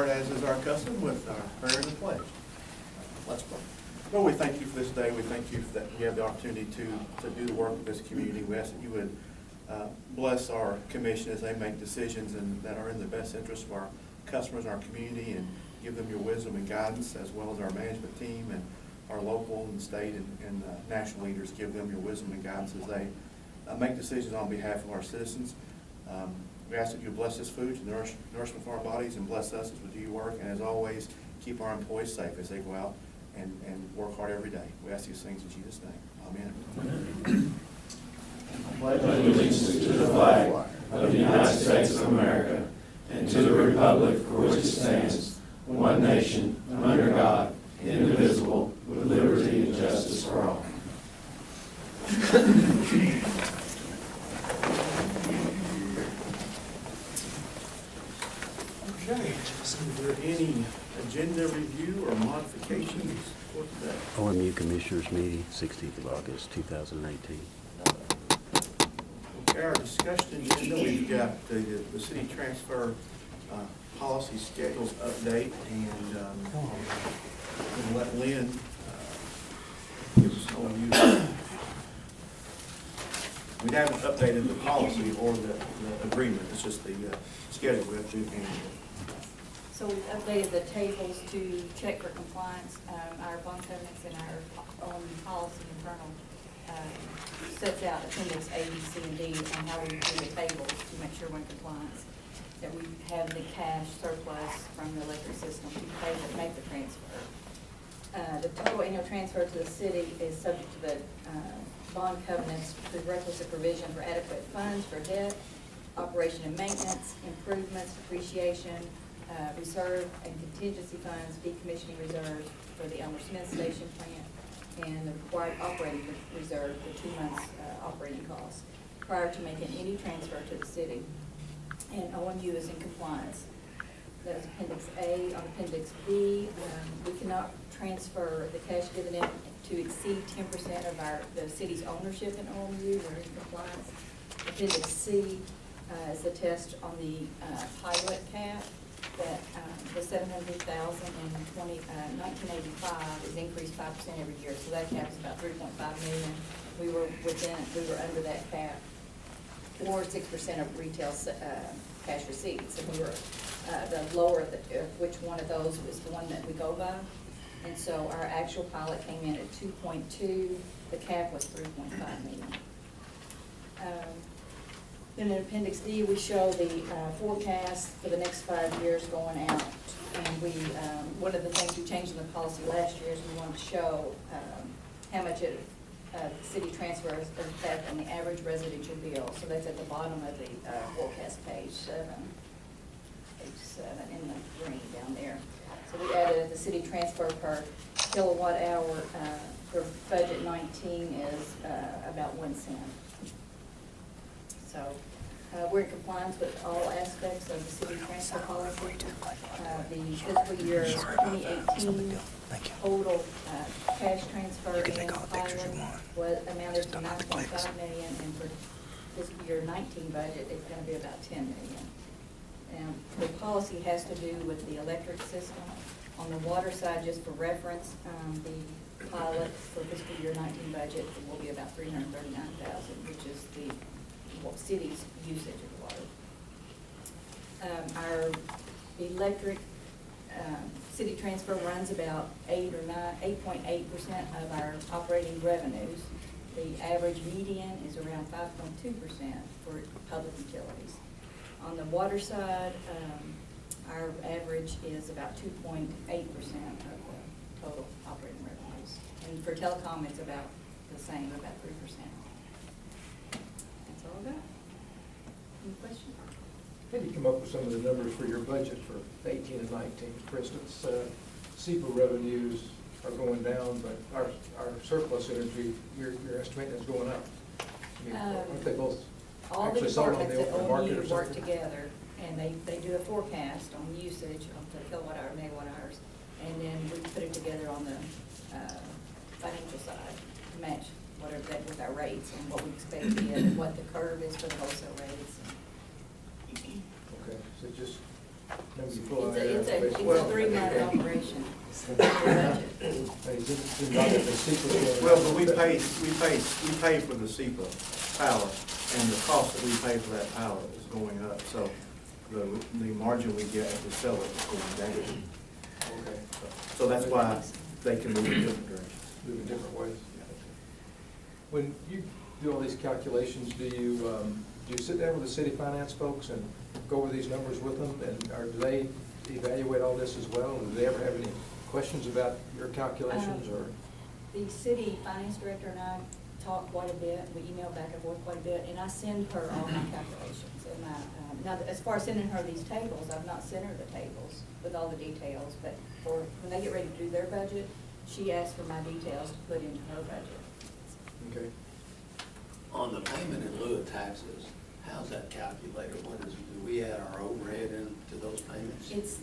start, as is our custom, with our prayer and the pledge. Let's pray. Lord, we thank you for this day. We thank you that we have the opportunity to do the work of this community. We ask that you would bless our commission as they make decisions and that are in the best interest of our customers and our community, and give them your wisdom and guidance, as well as our management team and our local and state and national leaders. Give them your wisdom and guidance as they make decisions on behalf of our citizens. We ask that you bless this food, nourishment for our bodies, and bless us as we do your work. And as always, keep our employees safe as they go out and work hard every day. We ask these things in Jesus' name. Amen. Pledge allegiance to the flag of the United States of America and to the republic for which it stands, one nation, under God, indivisible, with liberty and justice for all. Okay, is there any agenda review or modifications for today? OMU Commissioners Meeting, 16th of August, 2018. Okay, our discussion agenda, we've got the city transfer policy schedules update, and I'm going to let Lynn give us an overview. We haven't updated the policy or the agreement, it's just the schedule we have to do annually. So we've updated the tables to check for compliance. Our bond covenants and our own policy internal sets out appendix A, B, C, and D on how we do the tables to make sure we're in compliance, that we have the cash surplus from the electric system to pay to make the transfer. The total annual transfer to the city is subject to the bond covenants, prerequisite provision for adequate funds for debt, operation and maintenance, improvements, depreciation, reserve and contingency funds, decommissioning reserves for the Elmer Smith Station plant, and the required operating reserve for 2 months operating costs prior to making any transfer to the city. And OMU is in compliance. That's appendix A. On appendix B, we cannot transfer the cash dividend to exceed 10% of the city's ownership in OMU. We're in compliance. Appendix C is the test on the pilot cap, that the $700,000 in 1985 is increased 5% every year, so that cap is about $3.5 million. We were under that cap, or 6% of retail cash receipts. And we were the lower of which one of those was the one that we go by. And so our actual pilot came in at 2.2. The cap was 3.5 million. Then in Appendix D, we show the forecast for the next 5 years going out. And we, one of the things we changed in the policy last year is we wanted to show how much city transfers affect on the average residential bill. So that's at the bottom of the forecast, page 7 in the green down there. So we added the city transfer per kilowatt hour for budget 19 is about 1 cent. So we're in compliance with all aspects of the city transfer policy. The fiscal year 2018 total cash transfer in pilot was amounted to $9.5 million, and for fiscal year 19 budget, it's going to be about $10 million. And the policy has to do with the electric system. On the water side, just for reference, the pilot for fiscal year 19 budget will be about $339,000, which is the city's usage of water. Our electric city transfer runs about 8.8% of our operating revenues. The average median is around 5.2% for public utilities. On the water side, our average is about 2.8% of the total operating revenues. And for telecom, it's about the same, about 3%. That's all I got. Any questions? How did you come up with some of the numbers for your budget for 18 and 19? For instance, SEPA revenues are going down, but our surplus energy, you're estimating is going up. I mean, aren't they both all the actually sold on departments the at open market or OMU work something? together, and they do a forecast on usage of the kilowatt hour, megawatt hours, and then we put it together on the financial side to match whatever that with our rates and what we expect to get and what the curve is for the wholesale rates. Okay, so just number you pull out? It's a Well- 3-month operation. Budget. Well, but we pay for the SEPA power, and the cost that we pay for that power is going up, so the margin we get as we sell it is going down. Okay, So that's why they can move in different directions. move in different ways. When you do all these calculations, do you sit down with the city finance folks and go over these numbers with them, or do they evaluate all this as well? Do they ever have any questions about your calculations, or? The city finance director and I talk quite a bit, we email back and forth quite a bit, and I send her all my calculations. And now, as far as sending her these tables, I've not sent her the tables with all the details, but when they get ready to do their budget, she asks for my details to put into her budget. Okay. On the payment in lieu of taxes, how's that calculated? Do we add our overhead into those payments? It's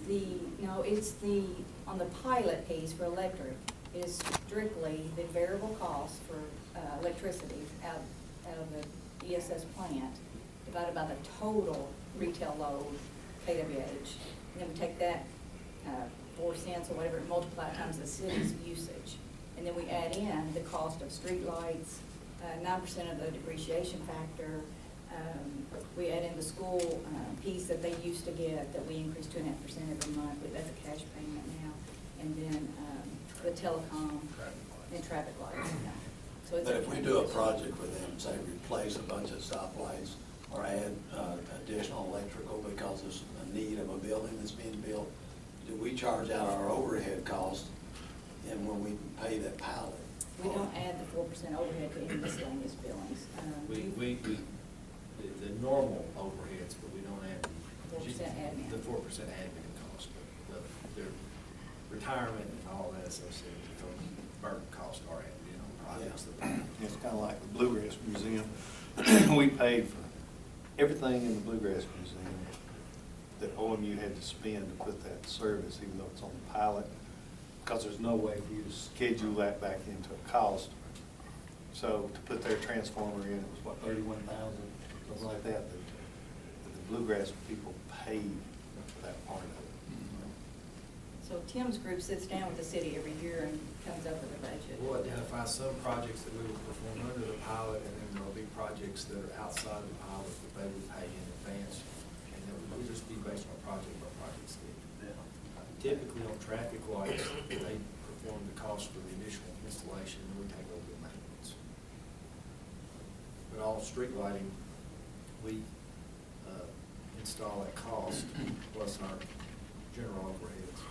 on the pilot piece for electric, is strictly the variable cost for electricity out of the ESS plant, divided by the total retail load, KWH. And then we take that 4 cents or whatever, multiply it times the city's usage. And then we add in the cost of streetlights, 9% of the depreciation factor. We add in the school piece that they used to get, that we increase 2.5% every month. That's a cash payment now. And then the telecom and traffic lights. So it's But if we do a project with them, say replace a bunch of stoplights or add additional electrical because there's a need of a building that's being built, do we charge out our overhead cost and when we pay that pallet? We don't add the 4% overhead to any miscellaneous billings. The normal overheads, but we don't add. 4% admin. The 4% admin cost, but the retirement and all that associated with those burden costs are added in on projects. It's kind of like the Bluegrass Museum. We paid for everything in the Bluegrass Museum that OMU had to spend to put that service, even though it's on the pilot, because there's no way for you to schedule that back into a cost. So to put their transformer in, it was what, 31,000, something like that, that the Bluegrass people paid for that part of it. So Tim's group sits down with the city every year and comes up with a budget. We'll identify some projects that we will perform under the pilot, and then there'll be projects that are outside of the pilot that they would pay in advance. And then we'll just be based on project by project schedule. Typically on traffic lights, they perform the cost for the initial installation, and we take over the maintenance. But all street lighting, we install at cost plus our general overheads.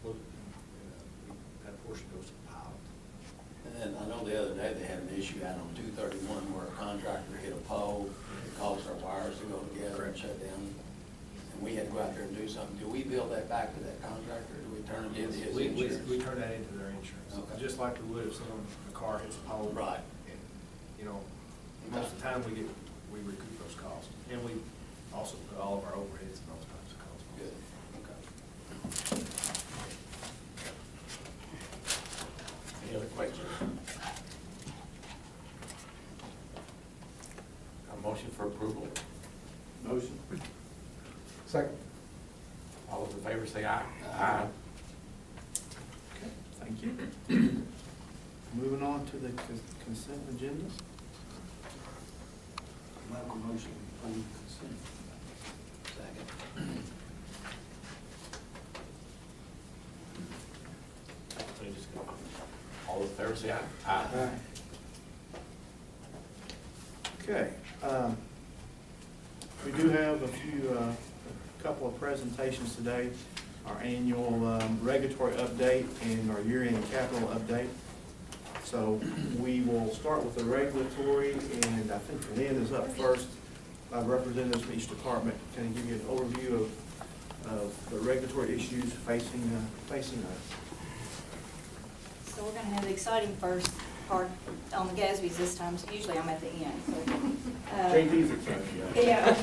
And that portion goes to the pilot. And I know the other day they had an issue out on 231 where a contractor hit a pole, it caused our wires to go together and shut down. And we had to go out there and do something. Do we bill that back to that contractor, or do we turn it into his insurance? We turn that into their insurance, Okay. just like we would if someone, a car hits a pole. Right. And, you know, most of the time we recoup those costs. And we also put all of our overheads and those types of costs. Good, okay. Any other questions? A motion for approval? Motion. Second. All those in favor say aye. Okay, thank you. Moving on to the consent agendas. Make a motion on consent. Second. All those in favor say aye. Okay, we do have a couple of presentations today. Our annual regulatory update and our year-end capital update. So we will start with the regulatory, and I think Lynn is up first. Representatives from each department can give you an overview of the regulatory issues facing us. So we're gonna have the exciting first part on the GASBs this time, so usually I'm at the end, so. JP's excited. Yeah,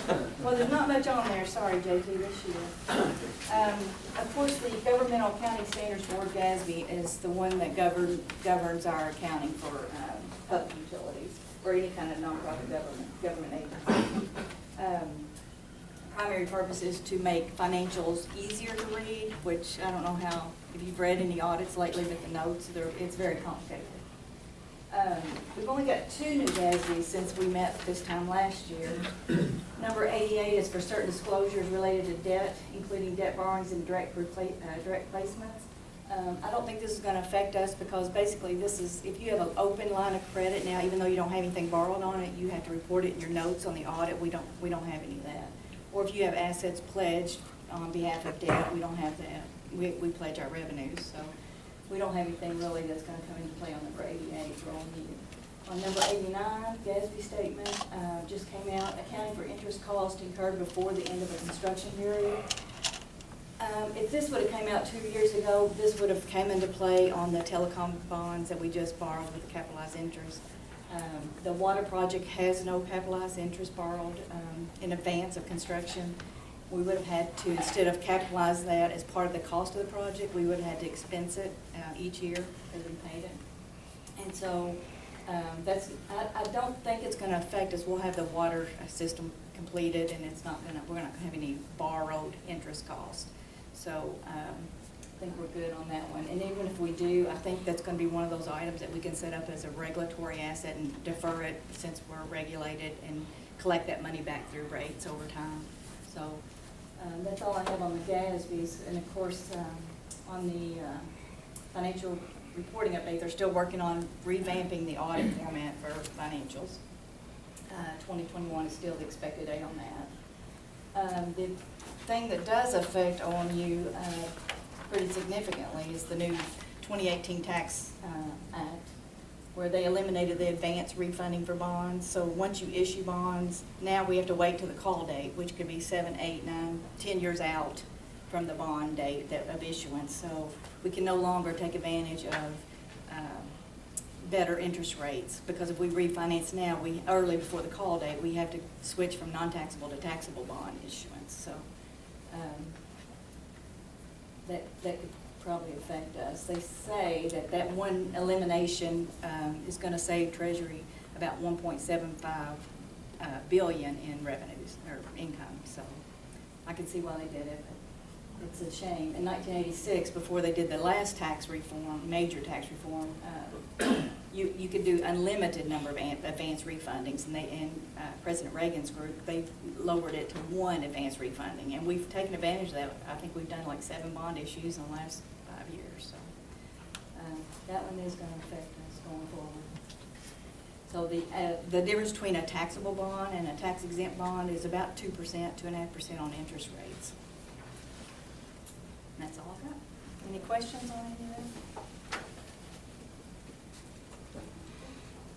well, there's not much on there, sorry, JT, this year. Of course, the Governmental Accounting Standards Board, GASB, is the one that governs our accounting for public utilities, or any kind of nonprofit government agency. primary purpose is to make financials easier to read, which I don't know how, if you've read any audits lately, but the notes, it's very complicated. We've only got 2 new GASBs since we met this time last year. Number 88 is for certain disclosures related to debt, including debt borrowings and direct placements. I don't think this is going to affect us because basically this is, if you have an open line of credit now, even though you don't have anything borrowed on it, you have to report it in your notes on the audit. We don't have any of that. Or if you have assets pledged on behalf of debt, we don't have that. We pledge our revenues, so we don't have anything really that's going to come into play on number 88 for OMU. On number 89, GASB statement just came out, accounting for interest costs incurred before the end of a construction period. If this would have came out 2 years ago, this would have came into play on the telecom bonds that we just borrowed with the capitalized interest. The water project has no capitalized interest borrowed in advance of construction. We would have had to, instead of capitalize that as part of the cost of the project, we would have had to expense it each year as we paid it. And so I don't think it's going to affect us. We'll have the water system completed, and we're not going to have any borrowed interest costs. So I think we're good on that one. And even if we do, I think that's going to be one of those items that we can set up as a regulatory asset and defer it since we're regulated and collect that money back through rates over time. So that's all I have on the GASBs. And of course, on the financial reporting update, they're still working on revamping the audit format for financials. 2021 is still the expected date on that. The thing that does affect OMU pretty significantly is the new 2018 Tax Act, where they eliminated the advance refunding for bonds. So once you issue bonds, now we have to wait till the call date, which could be 7, 8, 9, 10 years out from the bond date of issuance. So we can no longer take advantage of better interest rates, because if we refinance now, early before the call date, we have to switch from non-taxable to taxable bond issuance. So that could probably affect us. They say that one elimination is going to save Treasury about $1.75 billion in revenues or income. So I can see why they did it. But it's a shame. In 1986, before they did the last tax reform, major tax reform, you could do unlimited number of advance refundings, and President Reagan's group, they lowered it to 1 advance refunding, and we've taken advantage of that. I think we've done like 7 bond issues in the last 5 years, so that one is going to affect us going forward. So the difference between a taxable bond and a tax exempt bond is about 2%, 2.5% on interest rates. And that's all I've got. Any questions on any of that?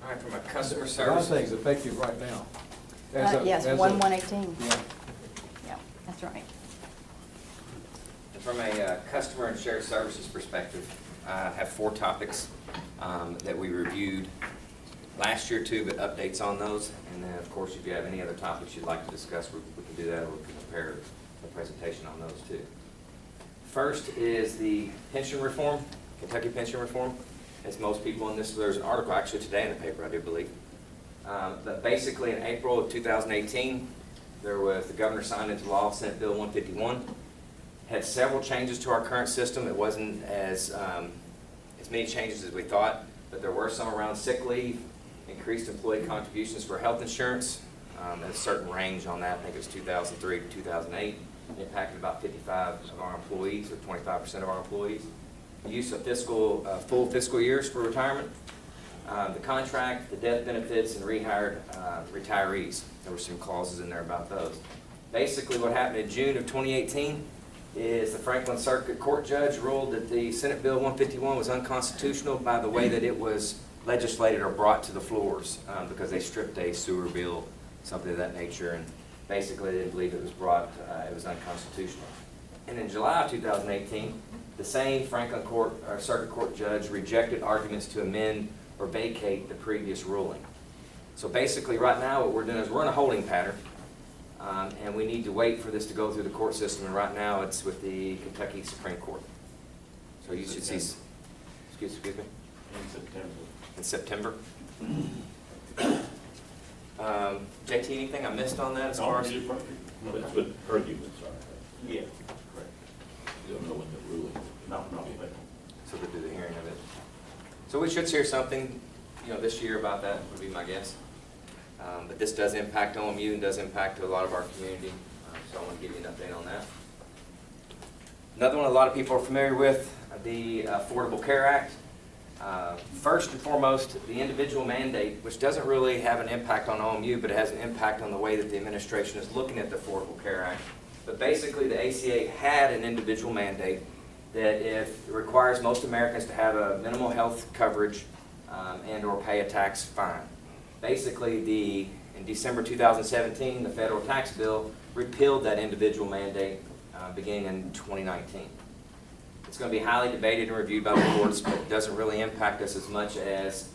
All right, from a customer A lot of service. things effective right now. Yes, 1/118. Yeah. Yeah, that's right. From a customer and shared services perspective, I have 4 topics that we reviewed last year too, but updates on those. And then, of course, if you have any other topics you'd like to discuss, we can do that, or we can prepare a presentation on those too. First is the pension reform, Kentucky pension reform. As most people in this, there's an article actually today in the paper, I do believe. But basically in April of 2018, the governor signed into law Senate Bill 151. Had several changes to our current system. It wasn't as many changes as we thought, but there were some around sick leave, increased employee contributions for health insurance, at a certain range on that. I think it was 2003 to 2008. It impacted about 55 of our employees, or 25% of our employees. The use of full fiscal years for retirement, the contract, the death benefits, and rehired retirees. There were some clauses in there about those. Basically what happened in June of 2018 is the Franklin Circuit Court judge ruled that the Senate Bill 151 was unconstitutional by the way that it was legislated or brought to the floors, because they stripped a sewer bill, something of that nature, and basically they didn't believe it was it was unconstitutional. And in July of 2018, the same Franklin Circuit Court judge rejected arguments to amend or vacate the previous ruling. So basically right now what we're doing is we're in a holding pattern, and we need to wait for this to go through the court system, and right now it's with the Kentucky Supreme Court. So you should see, excuse me? In September. JT, anything I missed on that as far as? Perfect. That's what arguments are. Yeah. Correct. You don't know when the ruling, not yet. So to do the hearing of it. So we should hear something, this year about that, would be my guess. But this does impact OMU and does impact a lot of our community, so I want to give you an update on that. Another one a lot of people are familiar with, the Affordable Care Act. First and foremost, the individual mandate, which doesn't really have an impact on OMU, but it has an impact on the way that the administration is looking at the Affordable Care Act. But basically, the ACA had an individual mandate that if it requires most Americans to have a minimal health coverage and or pay a tax fine. Basically, in December 2017, the federal tax bill repealed that individual mandate beginning in 2019. It's going to be highly debated and reviewed by the courts, but it doesn't really impact us as much as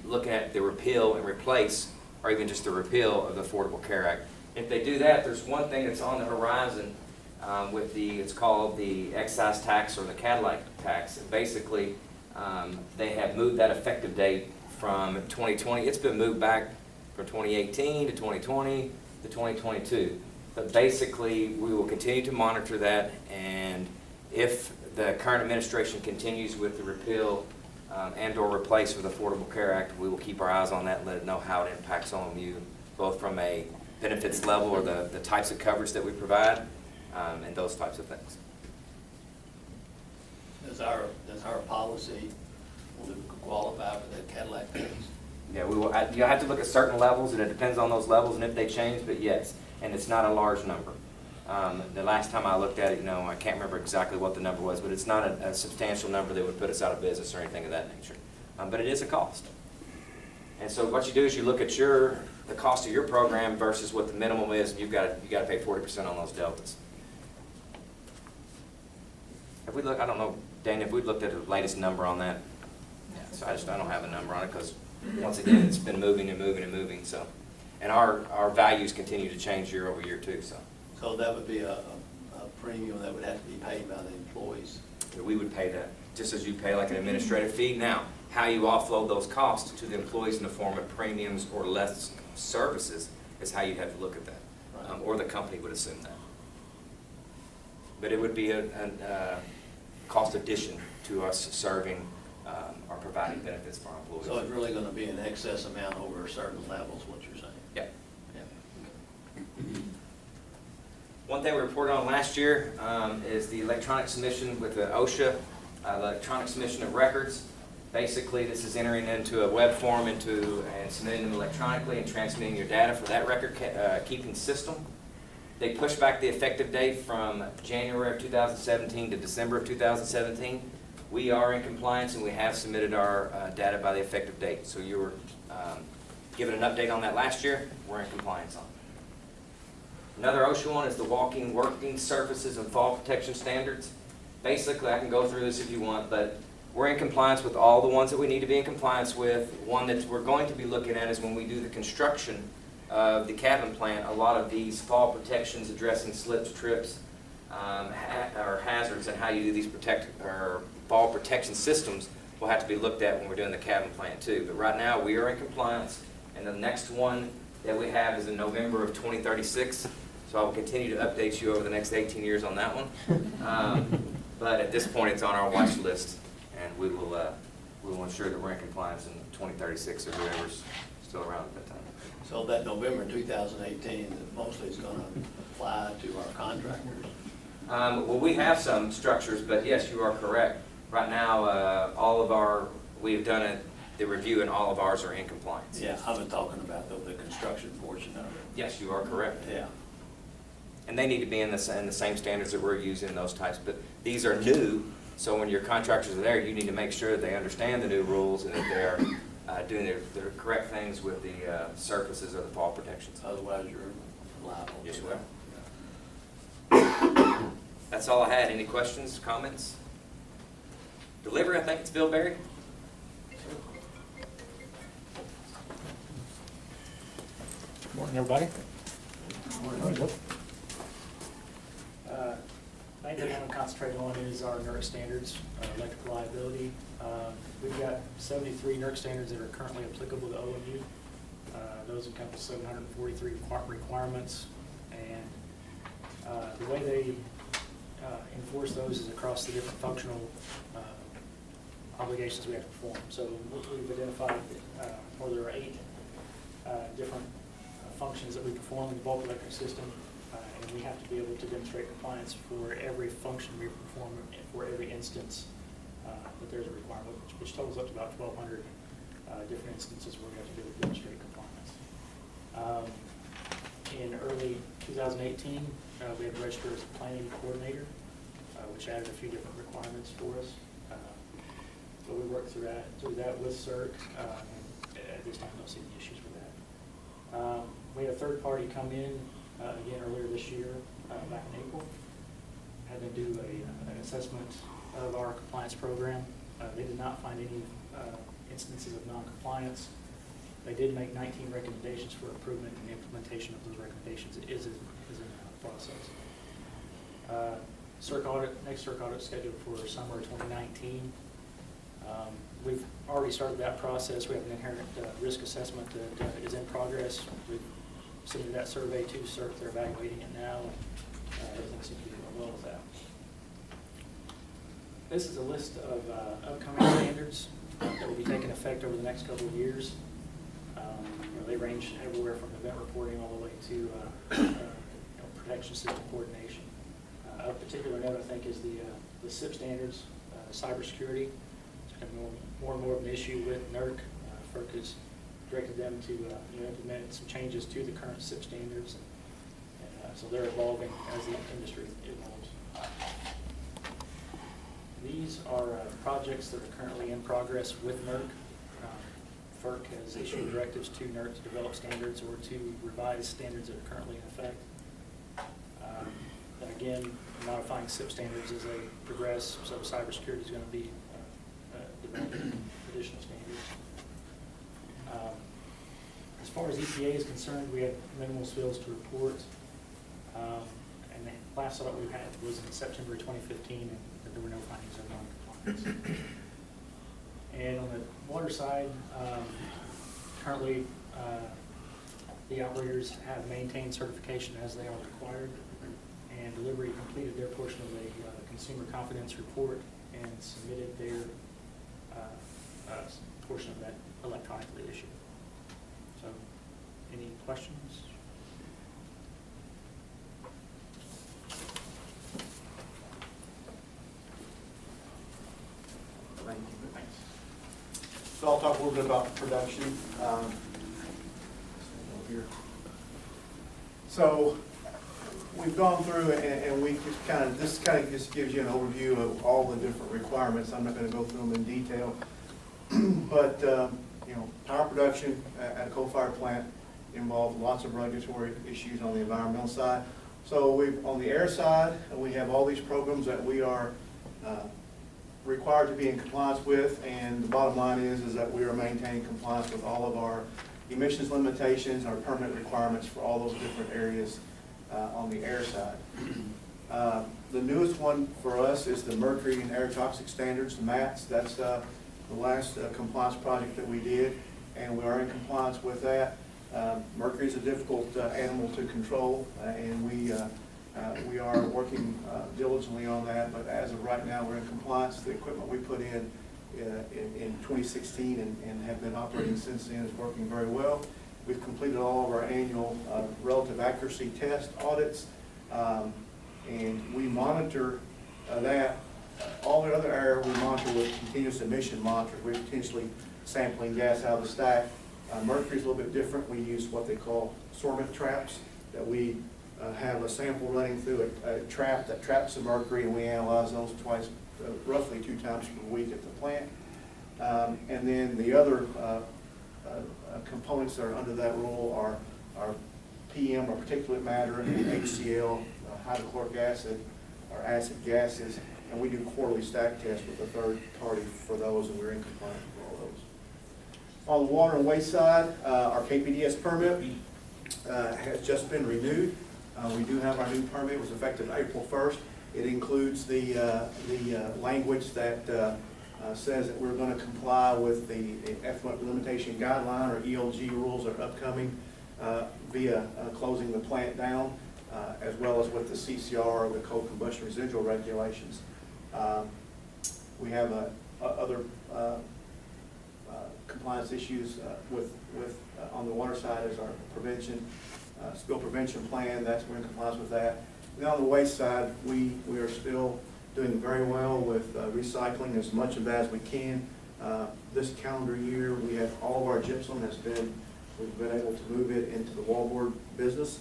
looking at the repeal and replace, or even just the repeal of the Affordable Care Act. If they do that, there's one thing that's on the horizon with it's called the excise tax or the Cadillac tax. And basically, they have moved that effective date from 2020. It's been moved back from 2018 to 2020 to 2022. But basically, we will continue to monitor that, and if the current administration continues with the repeal and or replace with the Affordable Care Act, we will keep our eyes on that and let it know how it impacts OMU, both from a benefits level or the types of coverage that we provide and those types of things. Does our policy qualify for that Cadillac tax? Yeah, we will. You have to look at certain levels, and it depends on those levels and if they change. But yes, and it's not a large number. The last time I looked at it, I can't remember exactly what the number was, but it's not a substantial number that would put us out of business or anything of that nature. But it is a cost. And so what you do is you look at the cost of your program versus what the minimum is, and you got to pay 40% on those deltas. If we look, I don't know, Dana, if we looked at the latest number on that, so I don't have a number on it because once again it's been moving and moving and moving. So, and our values continue to change year over year too. So that would be a premium that would have to be paid by the employees. We would pay that, just as you pay like an administrative fee. Now, how you offload those costs to the employees in the form of premiums or less services is how you'd have to look at that, Right. or the company would assume that. But it would be a cost addition to us serving or providing benefits for our employees. So it's really going to be an excess amount over a certain level is what you're saying? Yeah. Yeah. One thing we reported on last year is the electronic submission with the OSHA, electronic submission of records. Basically, this is entering into a web form and submitting them electronically and transmitting your data for that record keeping system. They pushed back the effective date from January of 2017 to December of 2017. We are in compliance and we have submitted our data by the effective date. So you were given an update on that last year. We're in compliance on it. Another OSHA one is the walking, working surfaces and fall protection standards. Basically, I can go through this if you want, but we're in compliance with all the ones that we need to be in compliance with. One that we're going to be looking at is when we do the construction of the cabin plant, a lot of these fall protections addressing slips, trips, or hazards and how you do these fall protection systems will have to be looked at when we're doing the cabin plant too. But right now, we are in compliance, and the next one that we have is in November of 2036. So I will continue to update you over the next 18 years on that one. But at this point, it's on our watch list, and we will ensure that we're in compliance in 2036 or whoever's still around at that time. So that November 2018, that mostly is going to apply to our contractors? Well, we have some structures, but yes, you are correct. Right now, we've done the review, and all of ours are in compliance. Yeah, I've been talking about the construction portion of it. Yes, you are correct. Yeah. And they need to be in the same standards that we're using, those types. But these are new, so when your contractors are there, you need to make sure that they understand the new rules and that they're doing their correct things with the surfaces or the fall protections. Otherwise, you're liable. Yes, you will. That's all I had. Any questions, comments? Delivery, I think it's Bill Berry. Morning, everybody. Morning. Main thing I'm going to concentrate on is our NERC standards, electrical liability. We've got 73 NERC standards that are currently applicable to OMU. Those encompass 743 requirements, and The way they enforce those is across the different functional obligations we have to perform. So we've identified, or there are 8 different functions that we perform in the bulk electric system, and we have to be able to demonstrate compliance for every function we perform for every instance that there's a requirement, which totals up to about 1,200 different instances where we have to be able to demonstrate compliance. In early 2018, we had registered as a planning coordinator, which added a few different requirements for us. So we worked through that with CERT. At this time, I don't see any issues with that. We had a third party come in again earlier this year, back in April, had them do an assessment of our compliance program. They did not find any instances of non-compliance. They did make 19 recommendations for improvement, and the implementation of those recommendations is in the process. Next CERC audit scheduled for summer 2019. We've already started that process. We have an inherent risk assessment that is in progress. We've submitted that survey to CERC. They're evaluating it now, and everything seems to be going well with that. This is a list of upcoming standards that will be taking effect over the next couple of years. They range everywhere from event reporting all the way to protection system coordination. Of particular note, I think, is the SIP standards, cybersecurity. It's becoming more and more of an issue with NERC. FERC has directed them to implement some changes to the current SIP standards, and so they're evolving as the industry evolves. These are projects that are currently in progress with NERC. FERC has issued directives to NERC to develop standards or to revise standards that are currently in effect. And again, modifying SIP standards as they progress, so cybersecurity is going to be developing additional standards. As far as EPA is concerned, we had minimal spills to report. And the last audit we had was in September 2015, and there were no findings of non-compliance. And on the water side, currently the operators have maintained certification as they are required, and Delivery completed their portion of the consumer confidence report and submitted their portion of that electronically issued. So, any questions? Thank you. Thanks. So I'll talk a little bit about production. Here. So we've gone through and we just this kind of just gives you an overview of all the different requirements. I'm not going to go through them in detail, but power production at a coal-fired plant involves lots of regulatory issues on the environmental side. So on the air side, we have all these programs that we are required to be in compliance with, and the bottom line is that we are maintaining compliance with all of our emissions limitations, our permit requirements for all those different areas on the air side. The newest one for us is the mercury and air toxic standards, the MATS. That's the last compliance project that we did, and we are in compliance with that. Mercury is a difficult animal to control, and we are working diligently on that, but as of right now, we're in compliance. The equipment we put in 2016 and have been operating since then is working very well. We've completed all of our annual relative accuracy test audits, and we monitor that. All the other air we monitor with continuous emission monitors. We're continuously sampling gas out of the stack. Mercury is a little bit different. We use what they call sorbent traps, that we have a sample running through a trap that traps the mercury, and we analyze those roughly 2 times per week at the plant. And then the other components that are under that rule are PM, or particulate matter, and HCl, hydrochloric acid, or acid gases, and we do quarterly stack tests with a third party for those, and we're in compliance with all those. On the water and waste side, our KPDS permit has just been renewed. We do have our new permit. It was effective April 1st. It includes the language that says that we're going to comply with the effluent limitation guideline, or ELG rules, that are upcoming via closing the plant down. as well as with the CCR, the coal combustion residual regulations. We have other compliance issues with on the water side is our prevention, spill prevention plan. We're in compliance with that. And on the waste side, we are still doing very well with recycling as much of that as we can. This calendar year, we have all of our gypsum we've been able to move it into the wallboard business.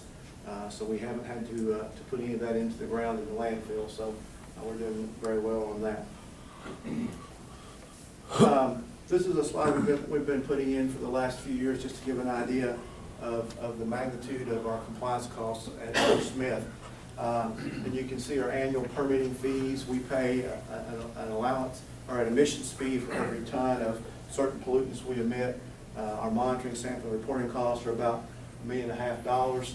So we haven't had to put any of that into the ground in the landfill. So we're doing very well on that. This is a slide we've been putting in for the last few years just to give an idea of the magnitude of our compliance costs at Fort Smith. And you can see our annual permitting fees. We pay an allowance or an emissions fee for every ton of certain pollutants we emit. Our monitoring, sample, and reporting costs are about $1.5 million.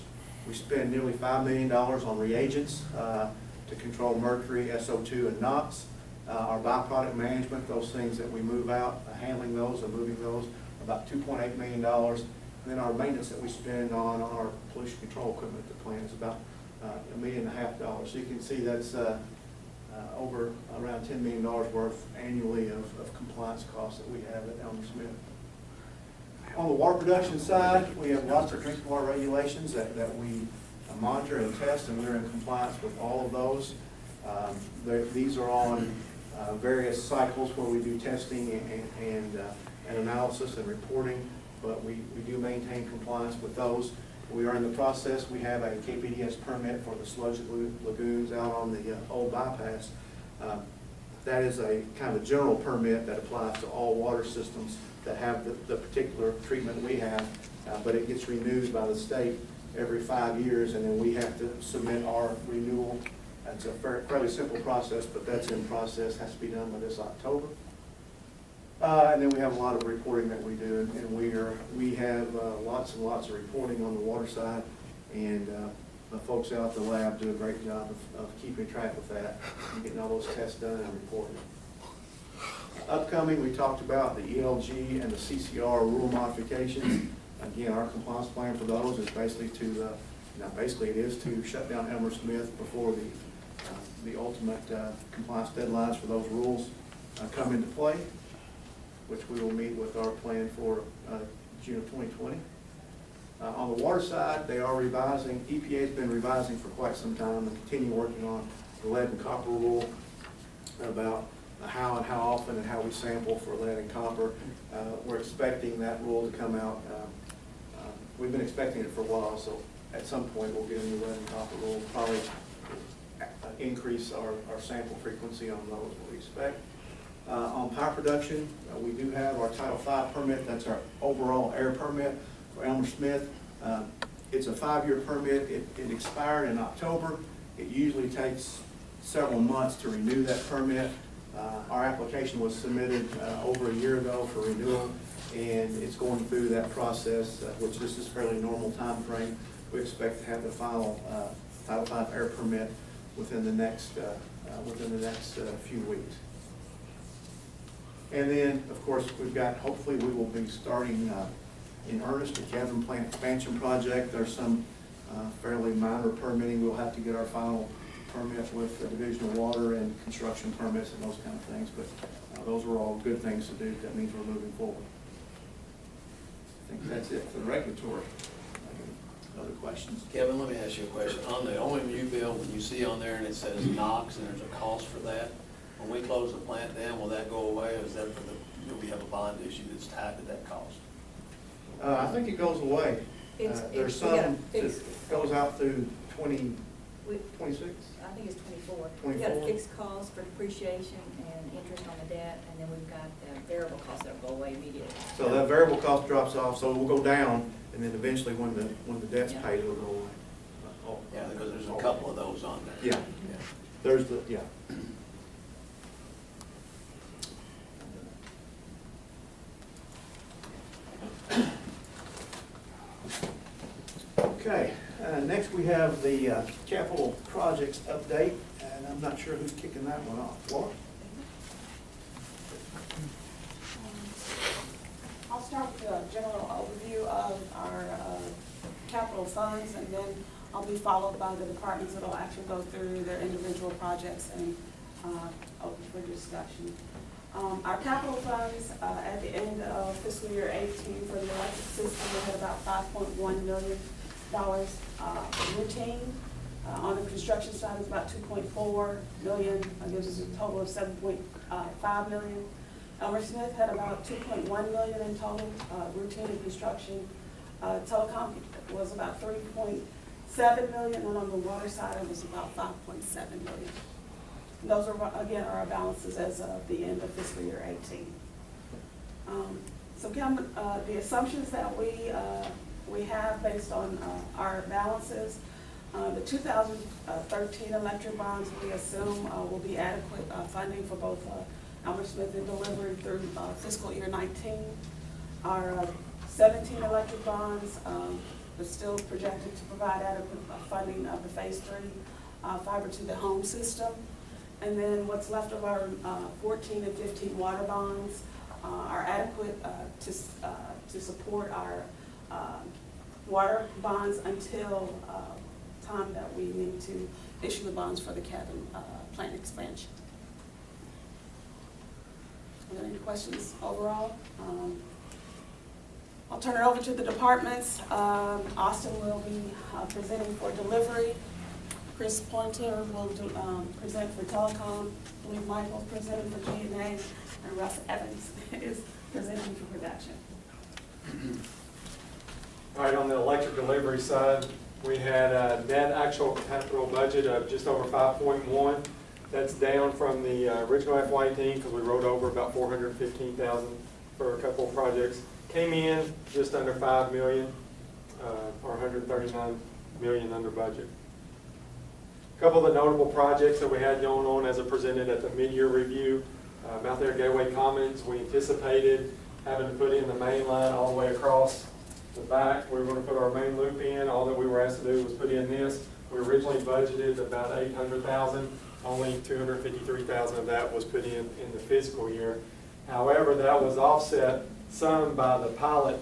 We spend nearly $5 million on reagents to control mercury, SO2, and NOx. Our byproduct management, those things that we move out, handling those and moving those, about $2.8 million. And then our maintenance that we spend on our pollution control equipment at the plant is about $1.5 million. So you can see that's over around $10 million worth annually of compliance costs that we have at Elmer Smith. On the water production side, we have lots of drinking water regulations that we monitor and test, and we're in compliance with all of those. These are on various cycles where we do testing and analysis and reporting, but we do maintain compliance with those. We are in the process. We have a KPDS permit for the sludge lagoons out on the old bypass. That is a kind of a general permit that applies to all water systems that have the particular treatment we have, but it gets renewed by the state every 5 years, and then we have to submit our renewal. It's a fairly simple process, but that's in process, has to be done by this October. And then we have a lot of reporting that we do, and we have lots and lots of reporting on the water side, and the folks out at the lab do a great job of keeping track of that and getting all those tests done and reported. Upcoming, we talked about the ELG and the CCR rule modifications. Again, our compliance plan for those is basically it is to shut down Elmer Smith before the ultimate compliance deadlines for those rules come into play, which we will meet with our plan for June of 2020. On the water side, they are revising. EPA has been revising for quite some time and continue working on the lead and copper rule about how and how often and how we sample for lead and copper. We're expecting that rule to come out. We've been expecting it for a while, so at some point we'll get a new lead and copper rule, probably increase our sample frequency on those, what we expect. On power production, we do have our Title V permit. That's our overall air permit for Elmer Smith. It's a 5-year permit. It expired in October. It usually takes several months to renew that permit. Our application was submitted over a year ago for renewal, and it's going through that process, which this is a fairly normal time frame. We expect to have the final Title V air permit within the next few weeks. And then, of course, hopefully we will be starting in earnest the Gathering Plant Expansion Project. There's some fairly minor permitting. We'll have to get our final permit with the Division of Water and construction permits and those kind of things, but those are all good things to do. That means we're moving forward. I think that's it for the regulatory. Other questions? Kevin, let me ask you a question. On the OMU bill, when you see on there and it says NOx and there's a cost for that, when we close the plant down, will that go away, or is that do we have a bond issue that's tied to that cost? I think it goes away. There's some that goes out through 2026. I think it's 24. 24. We've got a fixed cost for depreciation and interest on the debt, and then we've got the variable cost that'll go away immediately. So that variable cost drops off, so it will go down, and then eventually when the debt's paid, it'll go away. Yeah, because there's a couple of those on there. Yeah. There's the, yeah. Okay, next we have the capital projects update, and I'm not sure who's kicking that one off. Laura? I'll start with a general overview of our capital funds, and then I'll be followed by the departments that'll actually go through their individual projects and open for discussion. Our capital funds, at the end of fiscal year 18 for the electric system, we had about $5.1 million routine. On the construction side, it's about $2.4 million. That gives us a total of $7.5 million. Elmer Smith had about $2.1 million in total routine and construction. Telecom was about $3.7 million, and on the water side, it was about $5.7 million. Those are, again, our balances as of the end of fiscal year 18. So Kim, the assumptions that we have based on our balances, the 2013 electric bonds we assume will be adequate funding for both Elmer Smith and delivery through fiscal year 19. Our 17 electric bonds are still projected to provide adequate funding of the phase 3 fiber to the home system. And then what's left of our 14 and 15 water bonds are adequate to support our water bonds until time that we need to issue the bonds for the cabin plant expansion. Are there any questions overall? I'll turn it over to the departments. Austin will be presenting for delivery. Chris Pointer will present for telecom. I believe Michael's presenting for G&A, and Russ Evans is presenting for production. All right, on the electric delivery side, we had a net actual capital budget of just over 5.1. That's down from the original FY18 because we rolled over about $415,000 for a couple of projects. Came in just under $5 million, or $139 million under budget. A couple of the notable projects that we had going on as it presented at the mid-year review, out there at Gateway Commons, we anticipated having to put in the main line all the way across the back. We were going to put our main loop in. All that we were asked to do was put in this. We originally budgeted about $800,000. Only $253,000 of that was put in the fiscal year. However, that was offset some by the pilot,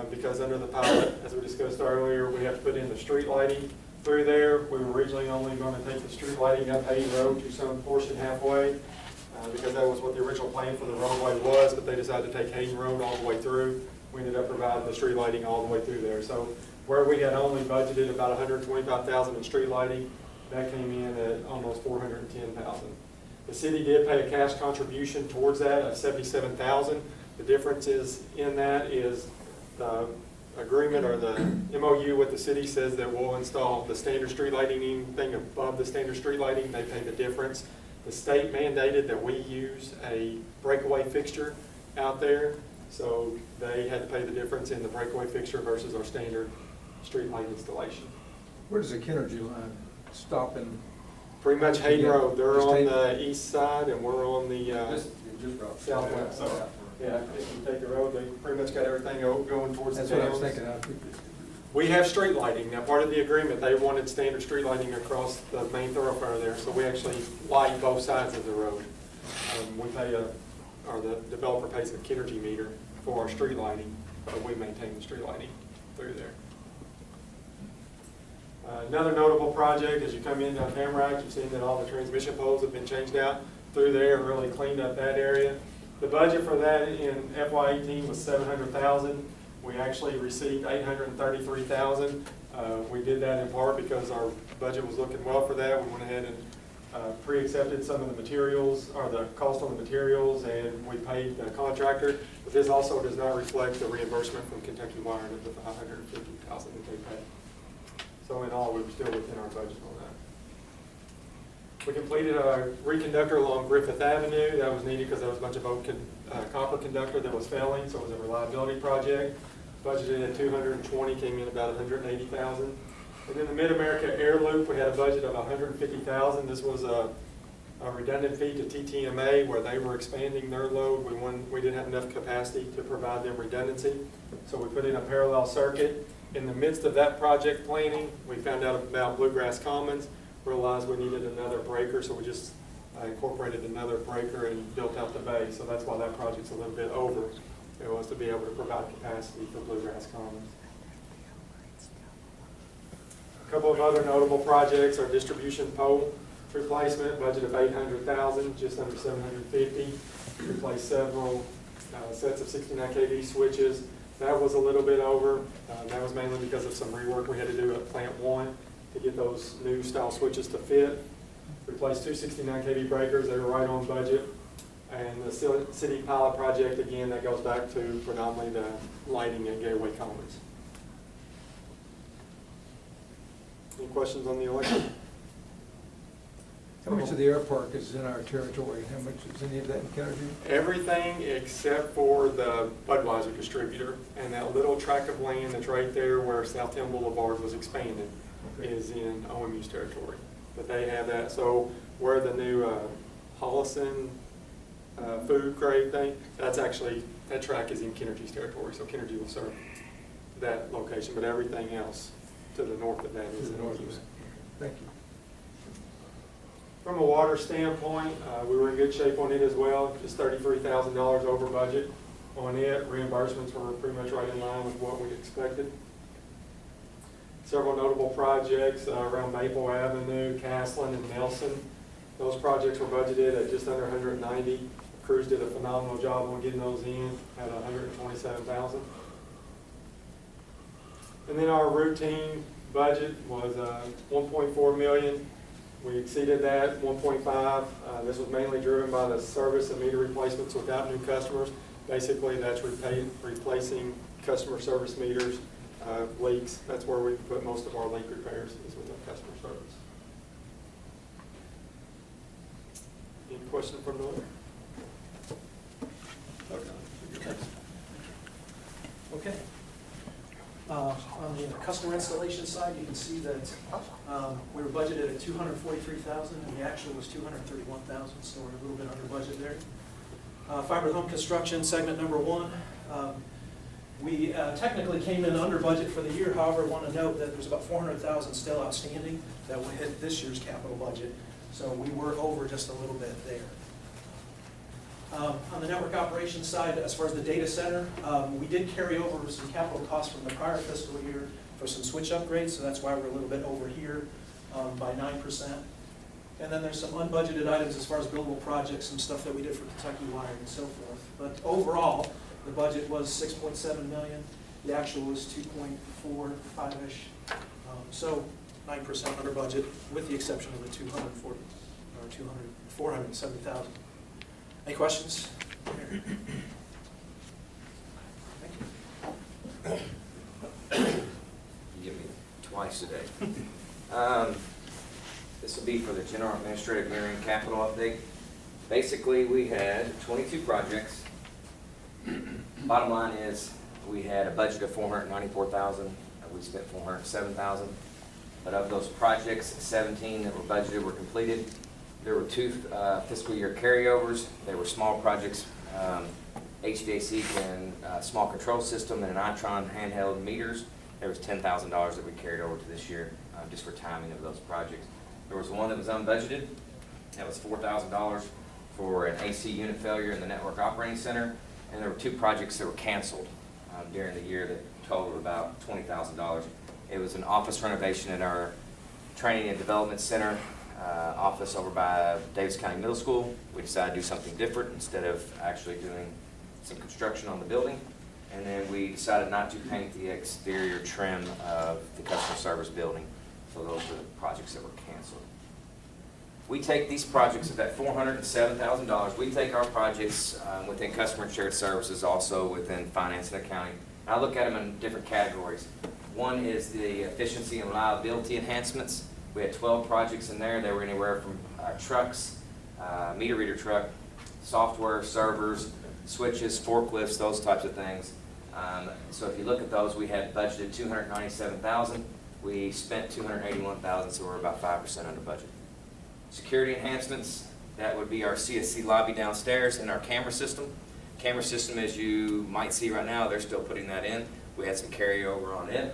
because under the pilot, as we discussed earlier, we have to put in the street lighting through there. We were originally only going to take the street lighting up Hayden Road to some portion halfway, because that was what the original plan for the roadway was, but they decided to take Hayden Road all the way through. We ended up providing the street lighting all the way through there. So where we had only budgeted about $125,000 in street lighting, that came in at almost $410,000. The city did pay a cash contribution towards that of $77,000. The difference is in that is the agreement or the MOU with the city says that we'll install the standard street lighting. Anything above the standard street lighting, they pay the difference. The state mandated that we use a breakaway fixture out there, so they had to pay the difference in the breakaway fixture versus our standard street light installation. Where does the Kennergy line stop in? Pretty much Hayden Road. They're Just on Hayden? the east side and we're on the southwest. Yeah, if you take the road, they pretty much got everything going towards the That's what I was towns. thinking. We have street lighting. Now, part of the agreement, they wanted standard street lighting across the main thoroughfare there, so we actually light both sides of the road. We pay or the developer pays a Kennergy meter for our street lighting, but we maintain the street lighting through there. Another notable project, as you come in down Tamarack, you've seen that all the transmission poles have been changed out through there and really cleaned up that area. The budget for that in FY18 was $700,000. We actually received $833,000. We did that in part because our budget was looking well for that. We went ahead and pre-accepted some of the materials, or the cost on the materials, and we paid the contractor. But this also does not reflect the reimbursement from Kentucky Wiring of the $550,000 that they paid. So in all, we were still within our budget on that. We completed a reconductor along Griffith Avenue. That was needed because there was a bunch of old copper conductor that was failing, so it was a reliability project. Budgeted at $220,000, came in about $180,000. And then the Mid-America Air Loop, we had a budget of $150,000. This was a redundant fee to TTMA where they were expanding their load. We didn't have enough capacity to provide them redundancy, so we put in a parallel circuit. In the midst of that project planning, we found out about Bluegrass Commons, realized we needed another breaker, so we just incorporated another breaker and built out the bay. So that's why that project's a little bit over. It was to be able to provide capacity for Bluegrass Commons. A couple of other notable projects are distribution pole replacement, budget of $800,000, just under $750. Replace several sets of 69 kV switches. That was a little bit over. That was mainly because of some rework we had to do at Plant 1 to get those new style switches to fit. Replaced two 69 kV breakers. They were right on budget. And the city pilot project, again, that goes back to predominantly the lighting at Gateway Commons. Any questions on the election? How much of the air park is in our territory? How much is any of that in Kennergy? Everything except for the Budweiser distributor, and that little tract of land that's right there where Southtown Boulevard was expanded is in OMU's territory. But they have that, so where the new Hollison food crate thing, that's actually, that track is in Kennergy's territory, so Kennergy will serve that location, but everything else to the north of that is in OMU's. Thank you. From a water standpoint, we were in good shape on it as well, just $33,000 over budget on it. Reimbursements were pretty much right in line with what we expected. Several notable projects around Maple Avenue, Castleton, and Nelson. Those projects were budgeted at just under $190,000. Crews did a phenomenal job on getting those in at $127,000. And then our routine budget was $1.4 million. We exceeded that, 1.5. This was mainly driven by the service and meter replacements without new customers. Basically, that's replacing customer service meters, leaks. That's where we put most of our leak repairs, is with our customer service. Any question from the board? Okay. On the customer installation side, you can see that we were budgeted at $243,000, and the actual was $231,000, so we're a little bit under budget there. Fiber to home construction, segment number 1. We technically came in under budget for the year. However, I want to note that there's about $400,000 still outstanding that will hit this year's capital budget, so we were over just a little bit there. On the network operations side, as far as the data center, we did carry over some capital costs from the prior fiscal year for some switch upgrades, so that's why we're a little bit over here by 9%. And then there's some unbudgeted items as far as billable projects, some stuff that we did for Kentucky Wire and so forth. But overall, the budget was $6.7 million. The actual was 2.45-ish. So 9% under budget, with the exception of the $470,000. Any questions? You give me twice today. This will be for the general administrative hearing capital update. Basically, we had 22 projects. Bottom line is, we had a budget of $494,000. We spent $407,000. But of those projects, 17 that were budgeted were completed. There were 2 fiscal year carryovers. They were small projects, HVAC and small control system and an Itron handheld meters. There was $10,000 that we carried over to this year just for timing of those projects. There was one that was unbudgeted. That was $4,000 for an AC unit failure in the network operating center. And there were 2 projects that were canceled during the year that totaled about $20,000. It was an office renovation at our training and development center office over by Davis County Middle School. We decided to do something different instead of actually doing some construction on the building. And then we decided not to paint the exterior trim of the customer service building. So those are the projects that were canceled. We take these projects at that $407,000. We take our projects within customer and shared services, also within finance and accounting. I look at them in different categories. One is the efficiency and reliability enhancements. We had 12 projects in there. They were anywhere from trucks, meter reader truck, software, servers, switches, forklifts, those types of things. So if you look at those, we had budgeted $297,000. We spent $281,000, so we're about 5% under budget. Security enhancements, that would be our CSC lobby downstairs and our camera system. Camera system, as you might see right now, they're still putting that in. We had some carryover on it.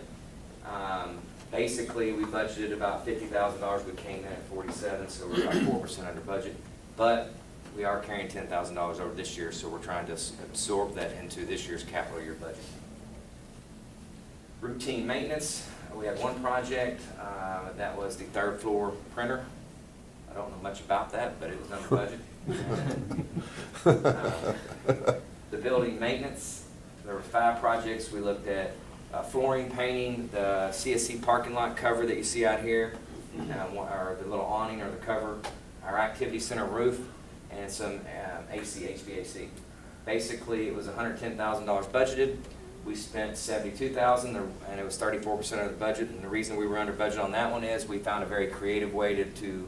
Basically, we budgeted about $50,000. We came in at 47, so we're about 4% under budget. But we are carrying $10,000 over this year, so we're trying to absorb that into this year's capital year budget. Routine maintenance, We had one project, that was the third floor printer. I don't know much about that, but it was under budget. The building maintenance, there were 5 projects. We looked at flooring, painting, the CSC parking lot cover that you see out here, or the little awning or the cover, our activity center roof, and some AC, HVAC. Basically, it was $110,000 budgeted. We spent $72,000, and it was 34% of the budget. And the reason we were under budget on that one is we found a very creative way to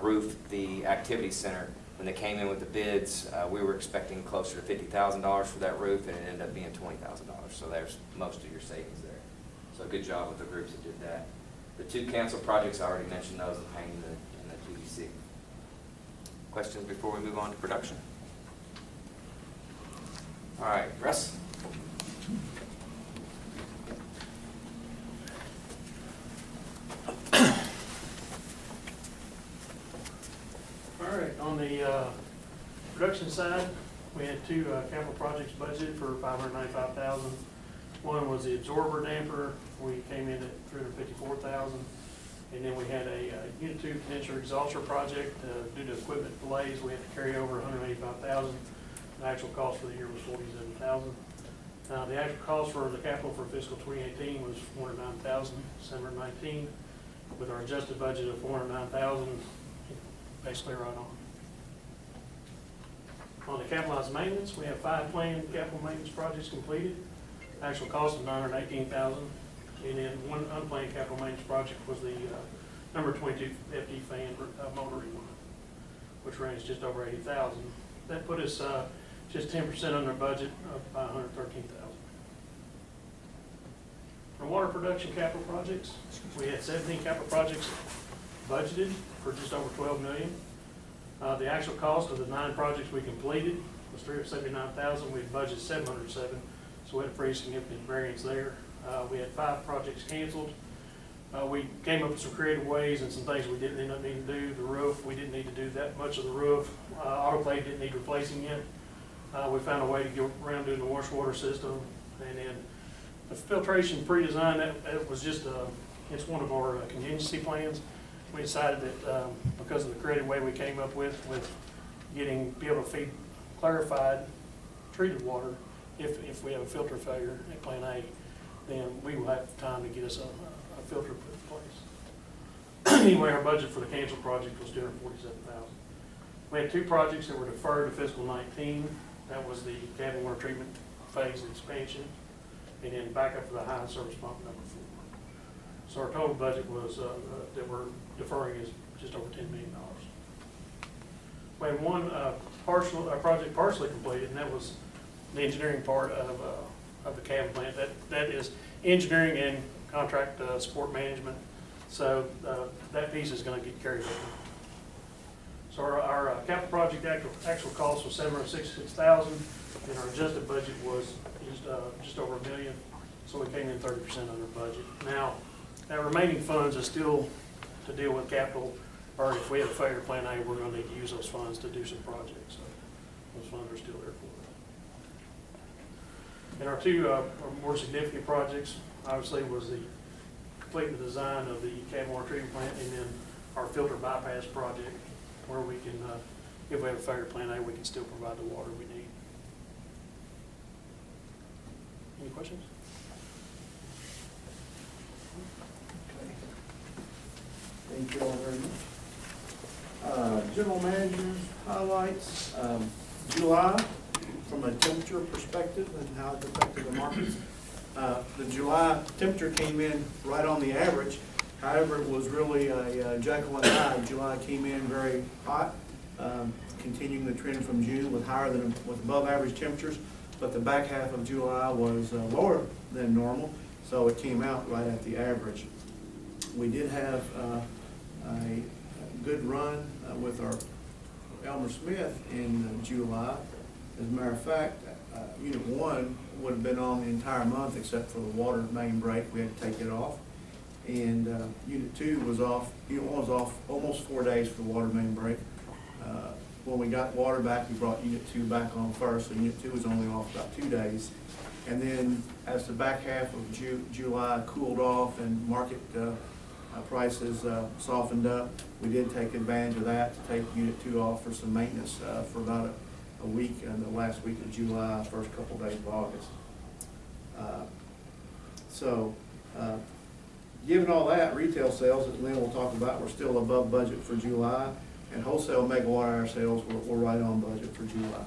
roof the activity center. When they came in with the bids, we were expecting closer to $50,000 for that roof, and it ended up being $20,000. So there's most of your savings there. So good job with the groups that did that. The 2 canceled projects, I already mentioned those, the painting and the PVC. Questions before we move on to production? All right, Russ? All right, on the production side, we had 2 capital projects budgeted for $595,000. One was the absorber damper. We came in at $354,000. And then we had a Unit 2 condenser exhauster project. Due to equipment delays, we had to carry over $185,000. The actual cost for the year was $47,000. The actual cost for the capital for fiscal 2018 was $409,719, with our adjusted budget of $409,000, basically right on. On the capitalized maintenance, we have 5 planned capital maintenance projects completed. Actual cost of $918,000. And then one unplanned capital maintenance project was the number 2250 fan motoring one, which ranged just over $80,000. That put us just 10% under budget of $113,000. For water production capital projects, we had 17 capital projects budgeted for just over $12 million. The actual cost of the 9 projects we completed was $379,000. We had budgeted $707,000, so we had a pretty significant variance there. We had 5 projects canceled. We came up with some creative ways and some things we didn't end up needing to do. The roof, we didn't need to do that much of the roof. Autoclave didn't need replacing yet. We found a way to get around doing the wash water system. And then the filtration pre-design, that was just it's one of our contingency plans. We decided that because of the creative way we came up with be able to feed clarified treated water, if we have a filter failure at Plan A, then we will have time to get us a filter put in place. Anyway, our budget for the canceled project was $247,000. We had 2 projects that were deferred to fiscal 19. That was the cabin water treatment phase expansion, and then backup for the high service pump number 4. So our total budget was that we're deferring is just over $10 million. We had one project partially completed, and that was the engineering part of the cabin plant. That is engineering and contract support management. So that piece is going to get carried over. So our capital project actual cost was $766,000, and our adjusted budget was just over $1 million. So we came in 30% under budget. Now, that remaining funds is still to deal with capital, or if we have a failure Plan A, we're going to need to use those funds to do some projects. So those funds are still there for us. And our 2 more significant projects, obviously, was the completing the design of the cabin water treatment plant, and then our filter bypass project, where we can, if we have a failure Plan A, we can still provide the water we need. Any questions? Okay. Thank you all very much. General manager's highlights, July, from a temperature perspective and how it affected the markets. The July temperature came in right on the average. However, it was really a Jekyll and Hyde. July came in very hot, continuing the trend from June with above average temperatures. But the back half of July was lower than normal, so it came out right at the average. We did have a good run with our Elmer Smith in July. As a matter of fact, Unit 1 would have been on the entire month except for the water main break. We had to take it off. And Unit 2 was off. Unit 1 was off almost 4 days for the water main break. When we got water back, we brought Unit 2 back on first, so Unit 2 was only off about 2 days. And then as the back half of July cooled off and market prices softened up, we did take advantage of that to take Unit 2 off for some maintenance for about a week in the last week of July, first couple days of August. Given all that, retail sales, as Lynn will talk about, we're still above budget for July, and wholesale megawatt hour sales, we're right on budget for July.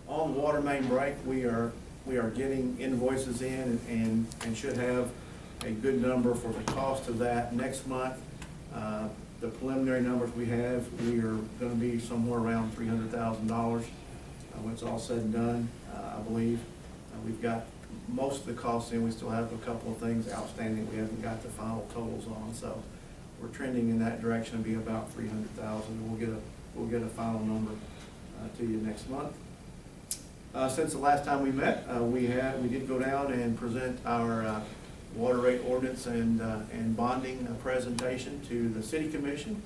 On the water main break, we are getting invoices in and should have a good number for the cost of that next month. The preliminary numbers we have, we are gonna be somewhere around $300,000 when it's all said and done, I believe. We've got most of the costs in. We still have a couple of things outstanding we haven't got the final totals on, so we're trending in that direction to be about $300,000. We'll get a final number to you next month. Since the last time we met, we did go down and present our water rate ordinance and bonding presentation to the City Commission.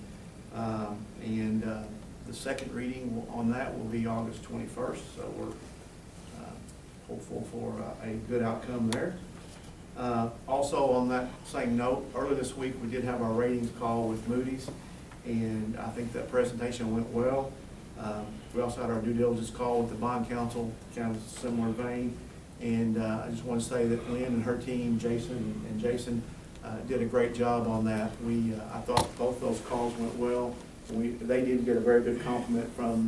The second reading on that will be August 21st, so we're hopeful for a good outcome there. Also on that same note, earlier this week we did have our ratings call with Moody's, and I think that presentation went well. We also had our due diligence call with the bond counsel, kind of similar vein. And I just want to say that Lynn and her team, Jason and Jason, did a great job on that. I thought both those calls went well. They did get a very good compliment from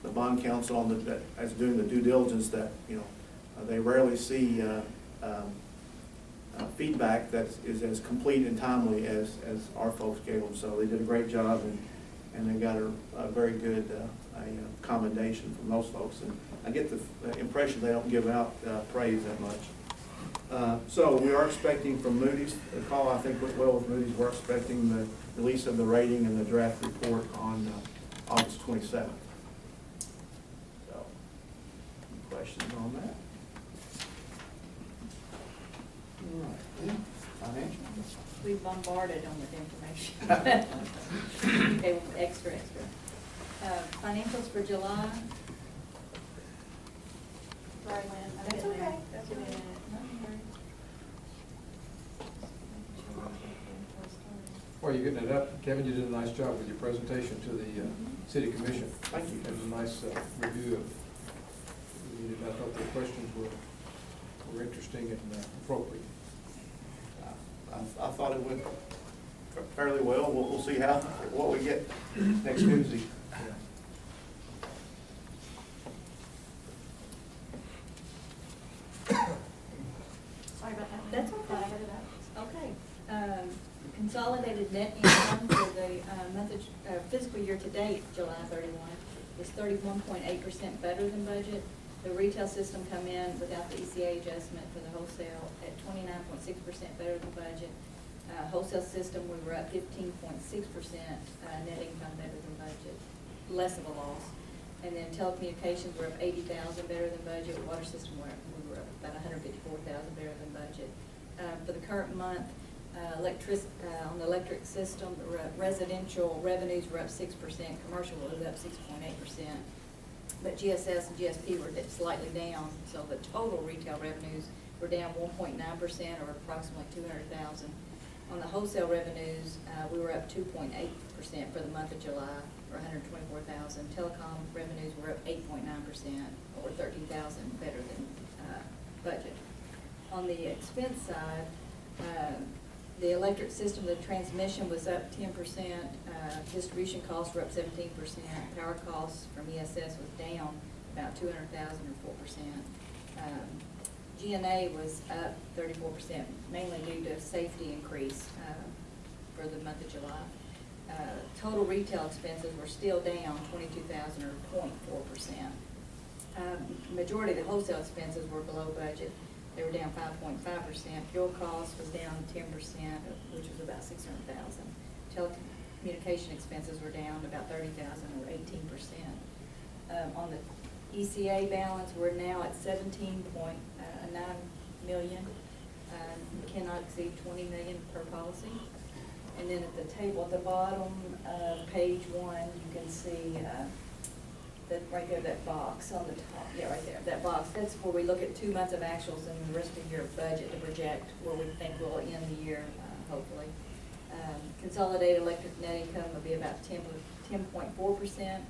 the bond counsel on as doing the due diligence that, they rarely see feedback that is as complete and timely as our folks gave them. So they did a great job, and they got a very good commendation from those folks. And I get the impression they don't give out praise that much. So we are expecting from Moody's, the call I think went well with Moody's, we're expecting the release of the rating and the draft report on August 27th. So, any questions on that? All right, yeah, financial. We bombarded them with information. Okay, extra. Financials for July. Sorry, Lynn. That's okay. That's okay. While you're getting it up, Kevin, you did a nice job with your presentation to the City Commission. Thank you. It was a nice review of, I thought the questions were interesting and appropriate. I thought it went fairly well. We'll see what we get next Tuesday. Sorry about that. That's okay. Glad I got it out. Okay. Consolidated net income for the fiscal year to date, July 31, is 31.8% better than budget. The retail system come in without the ECA adjustment for the wholesale at 29.6% better than budget. Wholesale system, we were up 15.6% net income better than budget, less of a loss. And then telecommunications were up 80,000 better than budget. Water system we were up about 154,000 better than budget. For the current month, on the electric system, the residential revenues were up 6%, commercial was up 6.8%. But GSS and GSP were slightly down, so the total retail revenues were down 1.9%, or approximately 200,000. On the wholesale revenues, we were up 2.8% for the month of July, or 124,000. Telecom revenues were up 8.9%, or 13,000 better than budget. On the expense side, the electric system, the transmission was up 10%, distribution costs were up 17%, power costs from ESS was down about 200,000 or 4%. G&A was up 34%, mainly due to safety increase for the month of July. Total retail expenses were still down 22,000 or 0.4%. Majority of the wholesale expenses were below budget. They were down 5.5%. Fuel costs was down 10%, which was about 600,000. Telecommunication expenses were down about 30,000 or 18%. On the ECA balance, we're now at 17.9 million. Cannot exceed 20 million per policy. And then at the table at the bottom of page 1, you can see that, right there, that box on the top, yeah, right there, that box, that's where we look at 2 months of actuals and the rest of your budget to project where we think we'll end the year, hopefully. Consolidated electric net income will be about 10.4%.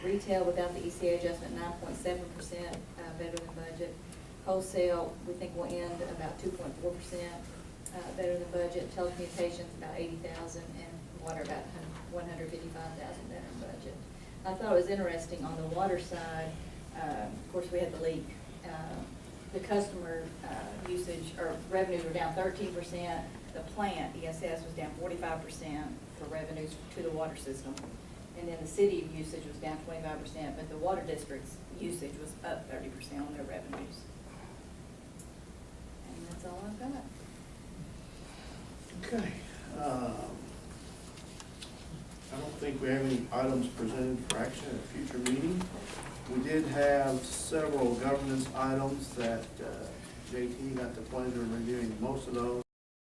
Retail without the ECA adjustment, 9.7%, better than budget. Wholesale, we think will end about 2.4%, better than budget. Telecommunications, about 80,000, and water about 155,000 better than budget. I thought it was interesting on the water side, of course, we had the leak. The customer usage, or revenues were down 13%. The plant, ESS, was down 45% for revenues to the water system. And then the city usage was down 25%, but the water district's usage was up 30% on their revenues. And that's all I've got. Okay. I don't think we have any items presented for action at a future meeting. We did have several governance items that JT got the pleasure of reviewing most of those.